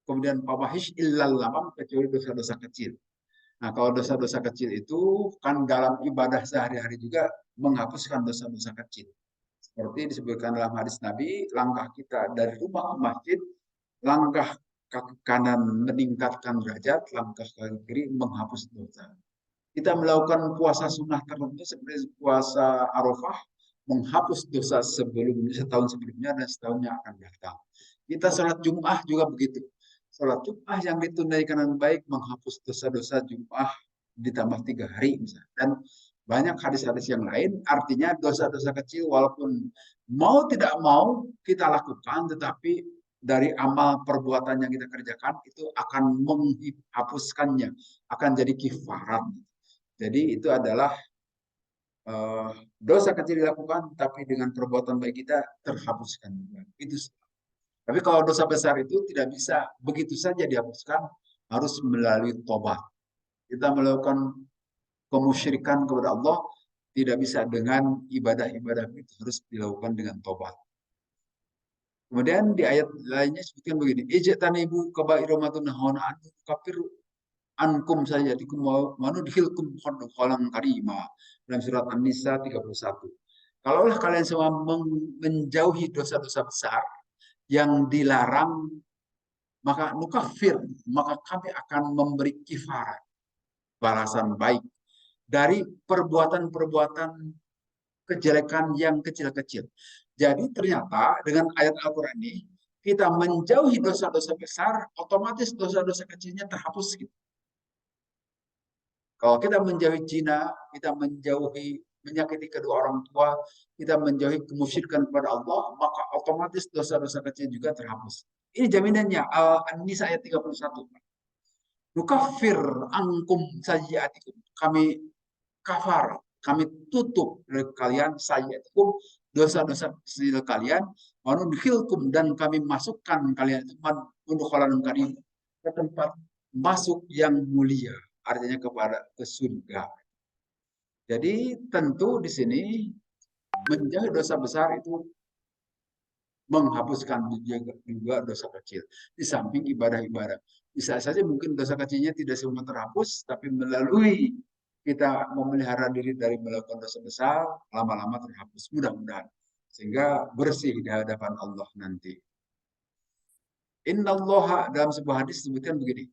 kemudian fawahish illal lamam kecuali dosa-dosa kecil. Nah, kalau dosa-dosa kecil itu kan dalam ibadah sehari-hari juga menghapuskan dosa-dosa kecil. Seperti disebutkan dalam hadis Nabi, langkah kita dari rumah ke masjid, langkah kaki kanan meningkatkan derajat, langkah kaki kiri menghapus dosa. Kita melakukan puasa sunnah tertentu seperti puasa Arafah, menghapus dosa setahun sebelumnya dan setahun yang akan datang. Kita sholat Jum'ah juga begitu. Sholat Jum'ah yang ditunaikan dengan baik menghapus dosa-dosa Jum'ah ditambah 3 hari misalnya. Dan banyak hadis-hadis yang lain, artinya dosa-dosa kecil walaupun mau tidak mau kita lakukan, tetapi dari amal perbuatan yang kita kerjakan itu akan menghapuskannya, akan jadi kifarat. Jadi itu adalah dosa kecil dilakukan, tapi dengan perbuatan baik kita terhapuskan. Itu. Tapi kalau dosa besar itu tidak bisa begitu saja dihapuskan, harus melalui tobat. Kita melakukan kemusyrikan kepada Allah tidak bisa dengan ibadah-ibadah itu, harus dilakukan dengan tobat. Kemudian di ayat lainnya sebutkan begini, ijtanibu kaba'ira ma tunhauna anhu kafiru ankum sayatikum wa nudkhilkum khalan karima dalam surat An-Nisa 31. Kalaulah kalian semua menjauhi dosa-dosa besar yang dilarang, maka nukafir, maka kami akan memberi kifarat, balasan baik dari perbuatan-perbuatan kejelekan yang kecil-kecil. Jadi ternyata dengan ayat Al-Quran ini, kita menjauhi dosa-dosa besar, otomatis dosa-dosa kecilnya terhapus. Gitu. Kalau kita menjauhi zina, kita menjauhi menyakiti kedua orang tua, kita menjauhi kemusyrikan kepada Allah, maka otomatis dosa-dosa kecil juga terhapus. Ini jaminannya, An-Nisa ayat 31. Nukafir angkum sayyiatikum. Kami kafar, kami tutup dari kalian sayyiatikum, dosa-dosa kecil kalian, wanudkhilkum, dan kami masukkan kalian untuk kalian ke tempat masuk yang mulia, artinya ke surga. Jadi tentu di sini menjauhi dosa besar itu menghapuskan juga dosa kecil. Di samping ibadah-ibadah. Bisa saja mungkin dosa kecilnya tidak semua terhapus, tapi melalui kita memelihara diri dari melakukan dosa besar, lama-lama terhapus. Mudah-mudahan. Sehingga bersih di hadapan Allah nanti. Inna Allah, dalam sebuah hadis disebutkan begini.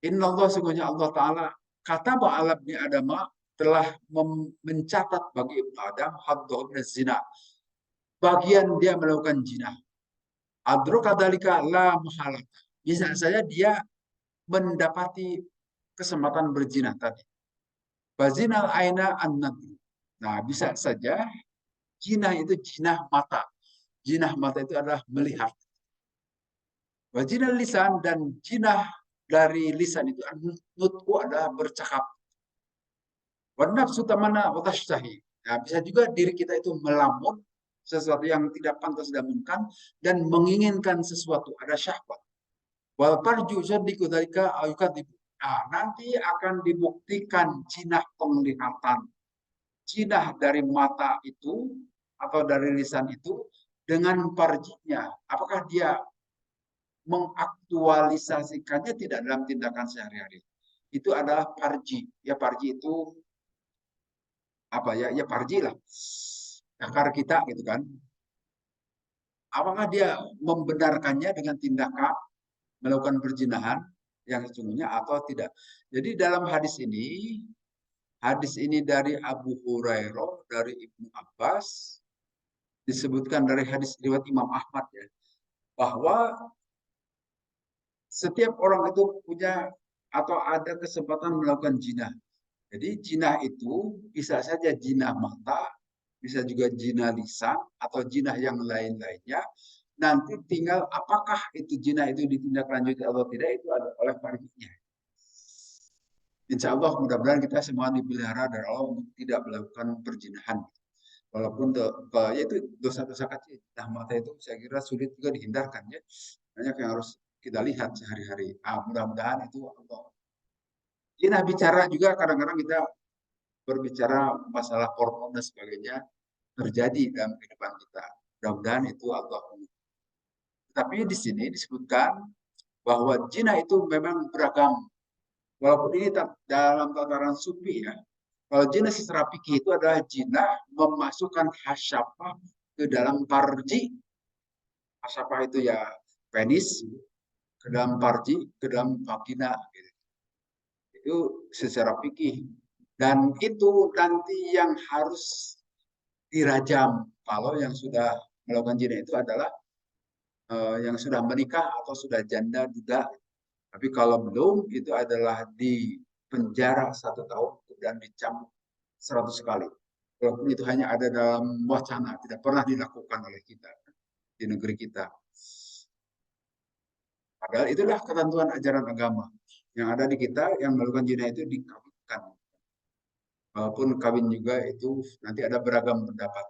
Inna Allah, sungguhnya Allah Ta'ala, kata ba'alab ni Adama, telah mencatat bagi Ibnu Adam haddoh dan zina. Bagian dia melakukan zina. Adrokadalika la mahalat. Bisa saja dia mendapati kesempatan berzina tadi. Bazinal aina an-nadri. Nah, bisa saja zina itu zina mata. Zina mata itu adalah melihat. Wajinal lisan, dan zina dari lisan itu nutku adalah bercakap. Wanafsu tamana watashtahi. Nah, bisa juga diri kita itu melamun sesuatu yang tidak pantas dilamunkan dan menginginkan sesuatu, ada syahwat. Wal farju sadiku dalika ayukadibu. Nah, nanti akan dibuktikan jinah penglihatan. Jinah dari mata itu atau dari lisan itu dengan parjinya. Apakah dia mengaktualisasikannya tidak dalam tindakan sehari-hari? Itu adalah parji. Ya parji itu apa ya? Ya parji lah. Akar kita gitu kan. Apakah dia membenarkannya dengan tindakan melakukan perzinahan yang sesungguhnya atau tidak? Jadi dalam hadis ini dari Abu Hurairah, dari Ibnu Abbas, disebutkan dari hadis riwayat Imam Ahmad ya, bahwa setiap orang itu punya atau ada kesempatan melakukan jinah. Jadi jinah itu bisa saja jinah mata, bisa juga jinah lisan atau jinah yang lain-lainnya. Nanti tinggal apakah itu jinah itu ditindaklanjuti atau tidak itu ada oleh panitia. Insya Allah mudah-mudahan kita semua dipelihara dari Allah untuk tidak melakukan perzinahan. Walaupun ya itu dosa-dosa kecil, nah mata itu saya kira sulit juga dihindarkan ya. Banyak yang harus kita lihat sehari-hari. Mudah-mudahan itu Allah. Jinah bicara juga kadang-kadang kita berbicara masalah hormon dan sebagainya terjadi dalam kehidupan kita. Mudah-mudahan itu Allah. Tapi di sini disebutkan bahwa jinah itu memang beragam. Walaupun ini dalam tataran sufi ya. Kalau jinah secara fikih itu adalah jinah memasukkan hasyafah ke dalam parji. Hasyafah itu ya penis, ke dalam parji, ke dalam vagina. Gitu. Itu secara fikih. Dan itu nanti yang harus dirajam. Kalau yang sudah melakukan jinah itu adalah yang sudah menikah atau sudah janda juga. Tapi kalau belum, itu adalah di penjara 1 tahun dan dicambuk 100 kali. Walaupun itu hanya ada dalam wacana, tidak pernah dilakukan oleh kita di negeri kita. Padahal itulah ketentuan ajaran agama. Yang ada di kita, yang melakukan zina itu dikawinkan. Walaupun kawin juga itu nanti ada beragam pendapat.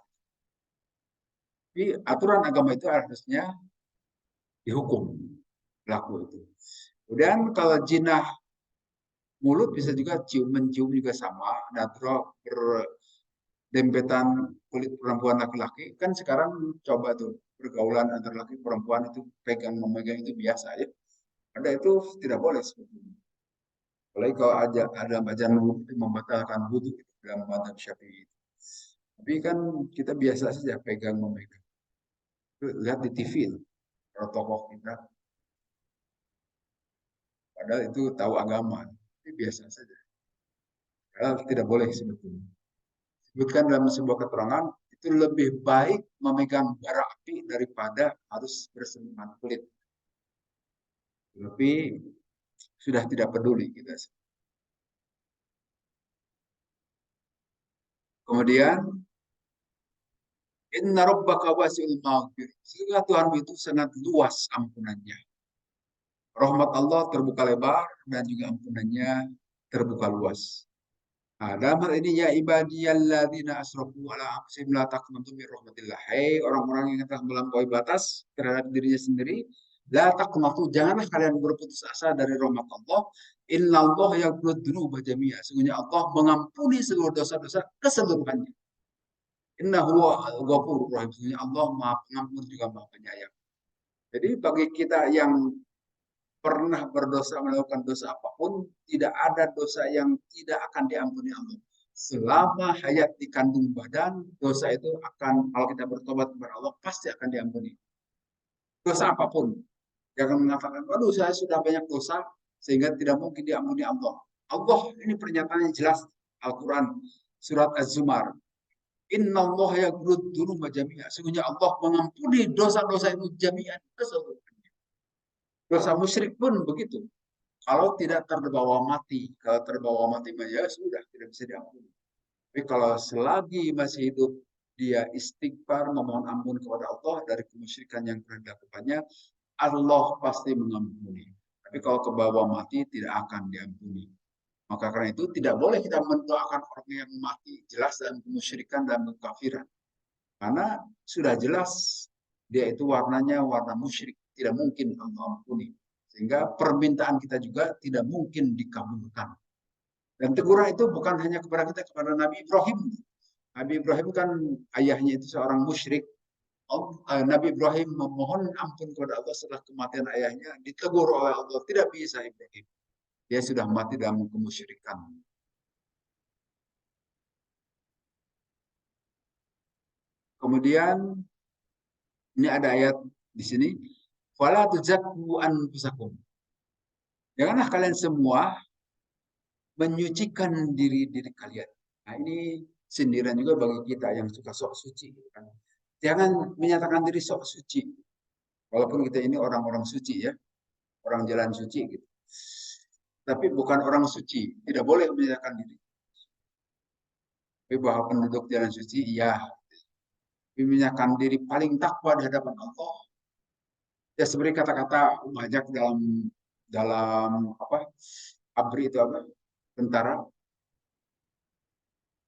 Tapi aturan agama itu harusnya dihukum pelaku itu. Kemudian kalau jinah mulut bisa juga mencium juga sama. Natural berdempetan kulit perempuan laki-laki. Kan sekarang coba tuh pergaulan antara laki perempuan itu pegang memegang itu biasa ya. Ada itu tidak boleh sebetulnya. Apalagi kalau ada bacaan wudhu itu membatalkan wudhu dalam mazhab Syafi'i. Tapi kan kita biasa saja pegang memegang. Lihat di TV kalau tokoh kita, padahal itu tahu agama, itu biasa saja. Padahal tidak boleh sebetulnya. Sebutkan dalam sebuah keterangan itu lebih baik memegang bara api daripada harus bersentuhan kulit. Tapi sudah tidak peduli kita. Kemudian inna rabbaka wasi'ul maghfir. Sehingga Tuhan itu sangat luas ampunannya. Rahmat Allah terbuka lebar dan juga ampunannya terbuka luas. Nah, dalam hal ini ya ibadiyalladzina asrafu ala anfusihim la taqnatu min rahmatillah. Hai orang-orang yang telah melampaui batas terhadap dirinya sendiri, la taqnatu, janganlah kalian berputus asa dari rahmat Allah. Innallaha yaghfiru dzunuba jami'a. Sesungguhnya Allah mengampuni seluruh dosa-dosa keseluruhannya. Innahu ghafurur rahim. Sesungguhnya Allah Maha Pengampun juga Maha Penyayang. Jadi bagi kita yang pernah berdosa melakukan dosa apapun, tidak ada dosa yang tidak akan diampuni Allah. Selama hayat di kandung badan, dosa itu akan, kalau kita bertobat kepada Allah, pasti akan diampuni. Dosa apapun. Jangan mengatakan, waduh saya sudah banyak dosa, sehingga tidak mungkin diampuni Allah. Allah ini pernyataannya jelas. Al-Quran, surat Az-Zumar. Inna Allah yaghfiru dzunuba jami'a. Sesungguhnya Allah mengampuni dosa-dosa itu jami'an keseluruhannya. Dosa musyrik pun begitu. Kalau tidak terbawa mati, kalau terbawa mati ya sudah tidak bisa diampuni. Tapi kalau selagi masih hidup dia istighfar memohon ampun kepada Allah dari kemusyrikan yang pernah dilakukannya, Allah pasti mengampuni. Tapi kalau ke bawah mati tidak akan diampuni. Maka karena itu tidak boleh kita mendoakan orang yang mati jelas dalam kemusyrikan dan kekafiran. Karena sudah jelas dia itu warnanya warna musyrik, tidak mungkin Allah ampuni. Sehingga permintaan kita juga tidak mungkin dikabulkan. Dan teguran itu bukan hanya kepada kita, kepada Nabi Ibrahim. Nabi Ibrahim kan ayahnya itu seorang musyrik. Nabi Ibrahim memohon ampun kepada Allah setelah kematian ayahnya, ditegur oleh Allah, tidak bisa Ibrahim. Dia sudah mati dalam kemusyrikan. Kemudian ini ada ayat di sini, "Fala tuzakku anfusakum." Janganlah kalian semua menyucikan diri-diri kalian. Nah, ini sindiran juga bagi kita yang suka sok suci. Kan. Jangan menyatakan diri sok suci. Walaupun kita ini orang-orang suci ya, orang jalan suci gitu. Tapi bukan orang suci, tidak boleh menyatakan diri. Tapi bahwa penduduk jalan suci, iya. Tapi menyatakan diri paling takwa di hadapan Allah. Ya seperti kata-kata banyak dalam dalam apa? ABRI itu apa? Tentara.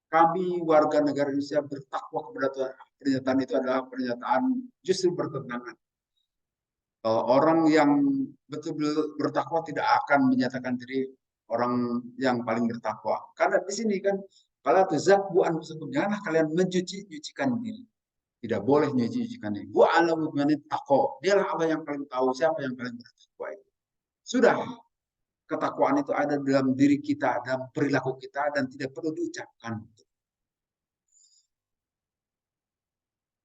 Kami warga negara Indonesia bertakwa kepada Tuhan. Pernyataan itu adalah pernyataan justru bertentangan. Orang yang betul-betul bertakwa tidak akan menyatakan diri orang yang paling bertakwa. Karena di sini kan kalau tuzakku anfusakum, janganlah kalian mencuci-cucikan diri. Tidak boleh mencuci-cucikan diri. Bu alamu biman taqwa. Dialah Allah yang paling tahu siapa yang paling bertakwa itu. Sudah ketakwaan itu ada dalam diri kita, dalam perilaku kita dan tidak perlu diucapkan.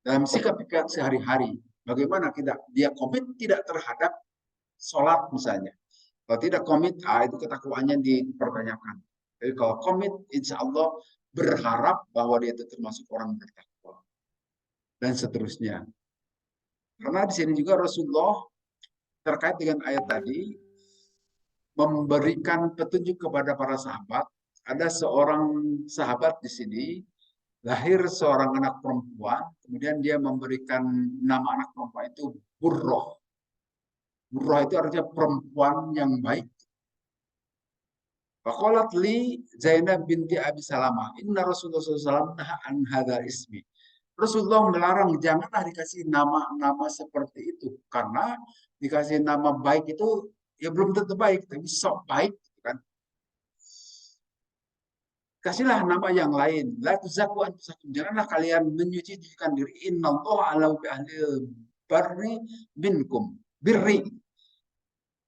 Dalam sikap kita sehari-hari, bagaimana kita dia komit tidak terhadap sholat misalnya. Kalau tidak komit, itu ketakwaannya dipertanyakan. Tapi kalau komit, insya Allah berharap bahwa dia itu termasuk orang bertakwa. Dan seterusnya. Karena di sini juga Rasulullah terkait dengan ayat tadi, memberikan petunjuk kepada para sahabat. Ada seorang sahabat di sini, lahir seorang anak perempuan, kemudian dia memberikan nama anak perempuan itu Burroh. Burroh itu artinya perempuan yang baik. Faqalat li Zainab binti Abi Salamah, inna Rasulullah SAW naha an hadha ismi. Rasulullah melarang janganlah dikasih nama-nama seperti itu karena dikasih nama baik itu ya belum tentu baik, tapi sok baik kan. Kasihlah nama yang lain. La tuzaku anfusakum. Janganlah kalian menyucikan diri. Innallaha ala bi ahli barri minkum. Birri.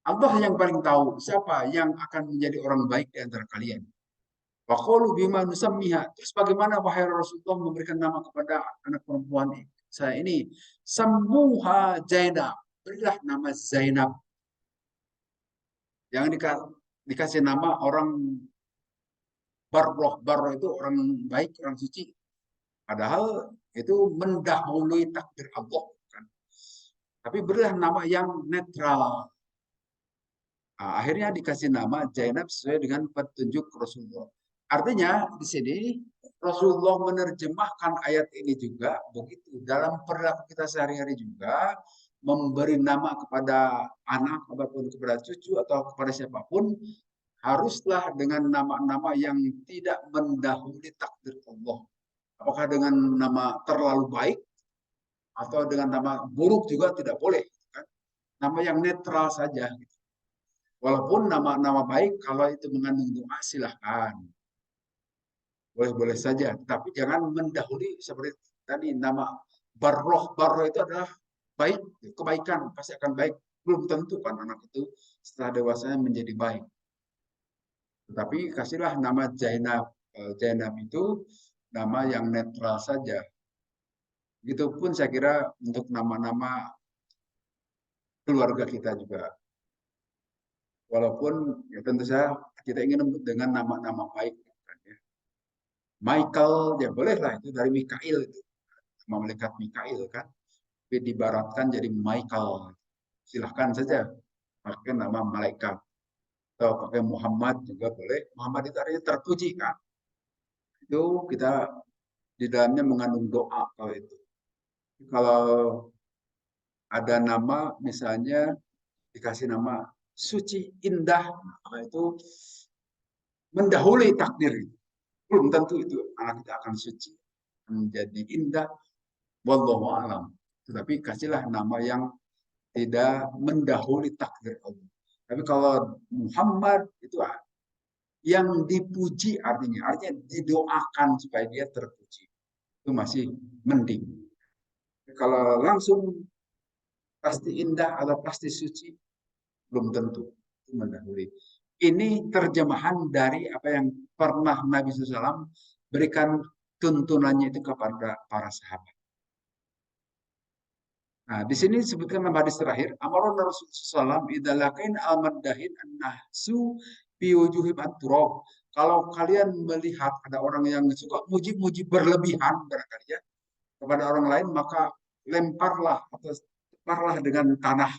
Allah yang paling tahu siapa yang akan menjadi orang baik di antara kalian. Wa qalu bima nusammiha. Terus bagaimana wahai Rasulullah memberikan nama kepada anak perempuan saya ini? Sammuha Zainab. Berilah nama Zainab. Yang dikasih nama orang barroh. Barroh itu orang baik, orang suci. Padahal itu mendahului takdir Allah. Kan? Tapi berilah nama yang netral. Nah, akhirnya dikasih nama Zainab sesuai dengan petunjuk Rasulullah. Artinya di sini Rasulullah menerjemahkan ayat ini juga begitu dalam perilaku kita sehari-hari juga memberi nama kepada anak ataupun kepada cucu atau kepada siapapun haruslah dengan nama-nama yang tidak mendahului takdir Allah. Apakah dengan nama terlalu baik atau dengan nama buruk juga tidak boleh. Kan? Nama yang netral saja. Walaupun nama-nama baik kalau itu mengandung doa silahkan. Boleh-boleh saja. Tapi jangan mendahului seperti tadi nama Barroh. Barroh itu adalah baik, kebaikan. Pasti akan baik. Belum tentu kan anak itu setelah dewasanya menjadi baik. Tetapi kasihlah nama Zainab. Zainab itu nama yang netral saja. Begitupun saya kira untuk nama-nama keluarga kita juga. Walaupun ya tentu saja kita ingin dengan nama-nama baik. Ya. Michael, ya bolehlah itu dari Mikail itu. Nama malaikat Mikail kan. Tapi dibaratkan jadi Michael. Silahkan saja pakai nama malaikat. Atau pakai Muhammad juga boleh. Muhammad itu artinya terpuji kan. Itu kita di dalamnya mengandung doa kalau itu. Kalau ada nama misalnya dikasih nama suci indah, nah, itu mendahului takdir itu. Belum tentu itu anak kita akan suci, menjadi indah, wallahu alam. Tetapi kasihlah nama yang tidak mendahului takdir Allah. Tapi kalau Muhammad itu yang dipuji artinya didoakan supaya dia terpuji. itu masih mending. Kalau langsung pasti indah atau pasti suci, belum tentu. Itu mendahului. Ini terjemahan dari apa yang pernah Nabi SAW berikan tuntunannya itu kepada para sahabat. Nah, di sini disebutkan dalam hadis terakhir, Amarun Rasulullah SAW, idalakain al-maddahin an-nahsu biwujuhim at-turab. Kalau kalian melihat ada orang yang suka muji-muji berlebihan barangkali ya, kepada orang lain, maka lemparlah atau lemparlah dengan tanah.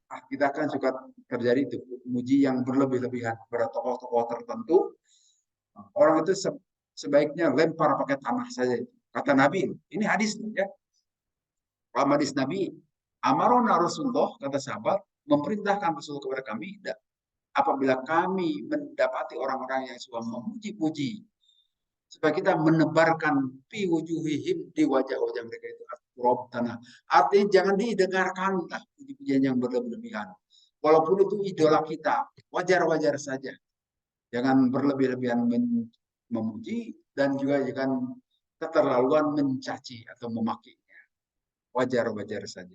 Nah, kita kan suka terjadi itu, muji yang berlebih-lebihan kepada tokoh-tokoh tertentu. Orang itu sebaiknya lempar pakai tanah saja. Kata Nabi, ini hadis ya. Hadis Nabi, Amarona Rasulullah, kata sahabat, memerintahkan Rasul kepada kami, apabila kami mendapati orang-orang yang suka memuji-puji, supaya kita menebarkan fi wujuhihim, di wajah-wajah mereka itu turab, tanah. Artinya jangan didengarkan lah puji-pujian yang berlebihan. Walaupun itu idola kita, wajar-wajar saja. Jangan berlebih-lebihan memuji dan juga jangan keterlaluan mencaci atau memakinya. Wajar-wajar saja.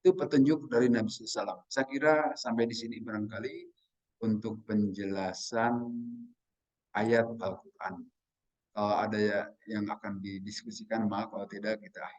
Itu petunjuk dari Nabi SAW. Saya kira sampai di sini barangkali untuk penjelasan ayat Al-Quran. Kalau ada yang akan didiskusikan, maka kalau tidak kita